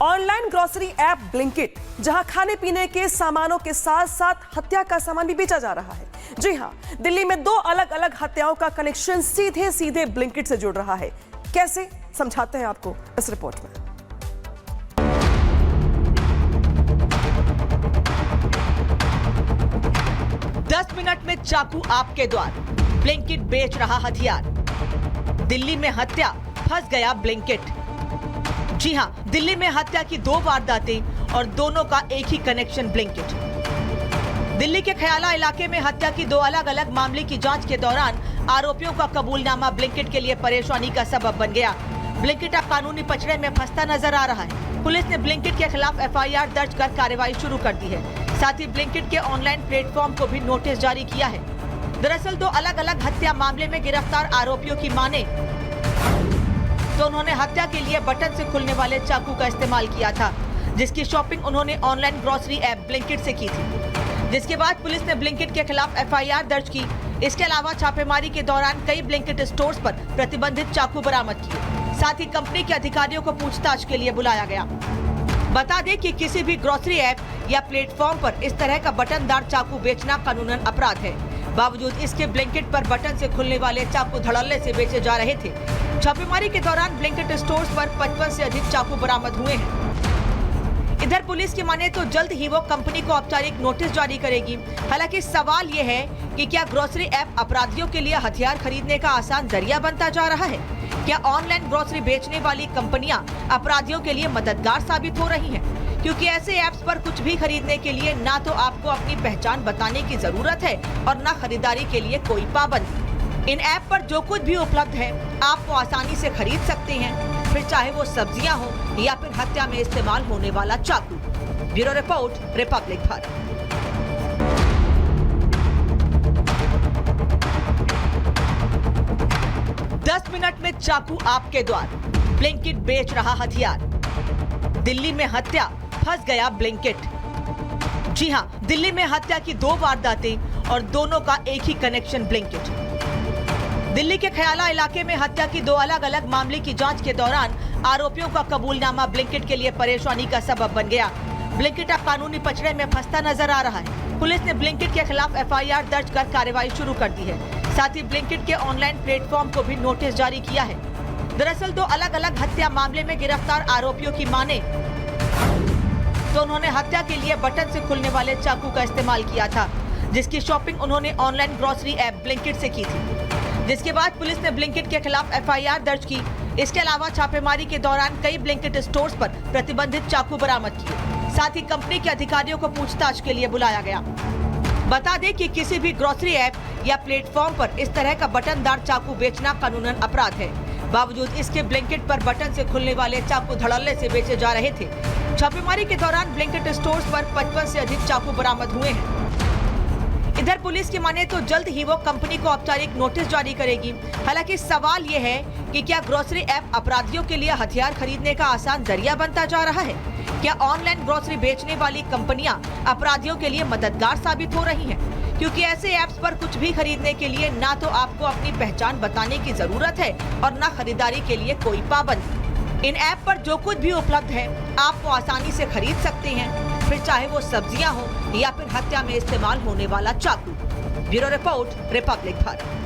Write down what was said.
Online grocery app Blinkit, जहां खाने पीने के सामानों के साथ साथ हत्या का सामान भी बेचा जा रहा है। जी हां, दिल्ली में दो अलग अलग हत्याओं का कनेक्शन सीधे सीधे ब्लिंकिट से जुड़ रहा है। कैसे, समझाते हैं आपको इस रिपोर्ट में। दस मिनट में चाकू आपके द्वार, ब्लिंकिट बेच रहा हथियार। दिल्ली में हत्या, फंस गया ब्लिंकिट। जी हां, दिल्ली में हत्या की दो वारदातें और दोनों का एक ही कनेक्शन ब्लिंकिट। दिल्ली के ख्याला इलाके में हत्या की दो अलग अलग मामले की जांच के दौरान आरोपियों का कबूलनामा ब्लिंकिट के लिए परेशानी का सबब बन गया। ब्लिंकिट अब कानूनी पचड़े में फंसता नजर आ रहा है। पुलिस ने ब्लिंकिट के खिलाफ एफआईआर दर्ज कर कार्रवाई शुरू कर दी है। साथ ही ब्लिंकिट के ऑनलाइन प्लेटफॉर्म को भी नोटिस जारी किया है। दरअसल दो अलग अलग हत्या मामले में गिरफ्तार आरोपियों की माने तो उन्होंने हत्या के लिए बटन से खुलने वाले चाकू का इस्तेमाल किया था, जिसकी शॉपिंग उन्होंने ऑनलाइन ग्रोसरी ऐप ब्लिंकिट से की थी। जिसके बाद पुलिस ने ब्लिंकिट के खिलाफ एफआईआर दर्ज की। इसके अलावा छापेमारी के दौरान कई ब्लिंकिट स्टोर्स पर प्रतिबंधित चाकू बरामद किए। साथ ही कंपनी के अधिकारियों को पूछताछ के लिए बुलाया गया। बता दें कि किसी भी ग्रोसरी ऐप या प्लेटफॉर्म पर इस तरह का बटनदार चाकू बेचना कानूनन अपराध है। बावजूद इसके ब्लिंकिट पर बटन से खुलने वाले चाकू धड़ल्ले से बेचे जा रहे थे। छापेमारी के दौरान ब्लिंकिट स्टोर्स पर 55 से अधिक चाकू बरामद हुए हैं। इधर पुलिस की माने तो जल्द ही वो कंपनी को औपचारिक नोटिस जारी करेगी। हालांकि सवाल ये है कि क्या ग्रोसरी ऐप अपराधियों के लिए हथियार खरीदने का आसान जरिया बनता जा रहा है? क्या ऑनलाइन ग्रोसरी बेचने वाली कंपनियां अपराधियों के लिए मददगार साबित हो रही हैं? क्योंकि ऐसे ऐप्स पर कुछ भी खरीदने के लिए ना तो आपको अपनी पहचान बताने की जरूरत है और ना खरीदारी के लिए कोई पाबंदी। इन ऐप पर जो कुछ भी उपलब्ध है आप वो आसानी से खरीद सकते हैं, फिर चाहे वो सब्जियां हो या फिर हत्या में इस्तेमाल होने वाला चाकू। Bureau report, Republic Bharat. दस मिनट में चाकू आपके द्वार, ब्लिंकिट बेच रहा हथियार। दिल्ली में हत्या, फंस गया ब्लिंकिट। जी हां, दिल्ली में हत्या की दो वारदातें और दोनों का एक ही कनेक्शन ब्लिंकिट। दिल्ली के ख्याला इलाके में हत्या की दो अलग अलग मामले की जांच के दौरान आरोपियों का कबूलनामा ब्लिंकिट के लिए परेशानी का सबब बन गया। ब्लिंकिट अब कानूनी पचड़े में फंसता नजर आ रहा है। पुलिस ने ब्लिंकिट के खिलाफ एफआईआर दर्ज कर कार्रवाई शुरू कर दी है। साथ ही ब्लिंकिट के ऑनलाइन प्लेटफॉर्म को भी नोटिस जारी किया है। दरअसल दो अलग अलग हत्या मामले में गिरफ्तार आरोपियों की माने तो उन्होंने हत्या के लिए बटन से खुलने वाले चाकू का इस्तेमाल किया था, जिसकी शॉपिंग उन्होंने ऑनलाइन ग्रोसरी ऐप ब्लिंकिट से की थी। जिसके बाद पुलिस ने ब्लिंकिट के खिलाफ एफआईआर दर्ज की। इसके अलावा छापेमारी के दौरान कई ब्लिंकिट स्टोर्स पर प्रतिबंधित चाकू बरामद किए। साथ ही कंपनी के अधिकारियों को पूछताछ के लिए बुलाया गया। बता दें कि किसी भी ग्रोसरी ऐप या प्लेटफॉर्म पर इस तरह का बटनदार चाकू बेचना कानूनन अपराध है। बावजूद इसके ब्लिंकिट पर बटन से खुलने वाले चाकू धड़ल्ले से बेचे जा रहे थे। छापेमारी के दौरान ब्लिंकिट स्टोर्स पर 55 से अधिक चाकू बरामद हुए हैं। इधर पुलिस की माने तो जल्द ही वो कंपनी को औपचारिक नोटिस जारी करेगी। हालांकि सवाल ये है कि क्या ग्रोसरी ऐप अपराधियों के लिए हथियार खरीदने का आसान जरिया बनता जा रहा है? क्या ऑनलाइन ग्रोसरी बेचने वाली कंपनियां अपराधियों के लिए मददगार साबित हो रही हैं? क्योंकि ऐसे ऐप्स पर कुछ भी खरीदने के लिए ना तो आपको अपनी पहचान बताने की जरूरत है और ना खरीदारी के लिए कोई पाबंदी। इन ऐप पर जो कुछ भी उपलब्ध है आप वो आसानी से खरीद सकते हैं, फिर चाहे वो सब्जियां हो या फिर हत्या में इस्तेमाल होने वाला चाकू। Bureau report, Republic Bharat.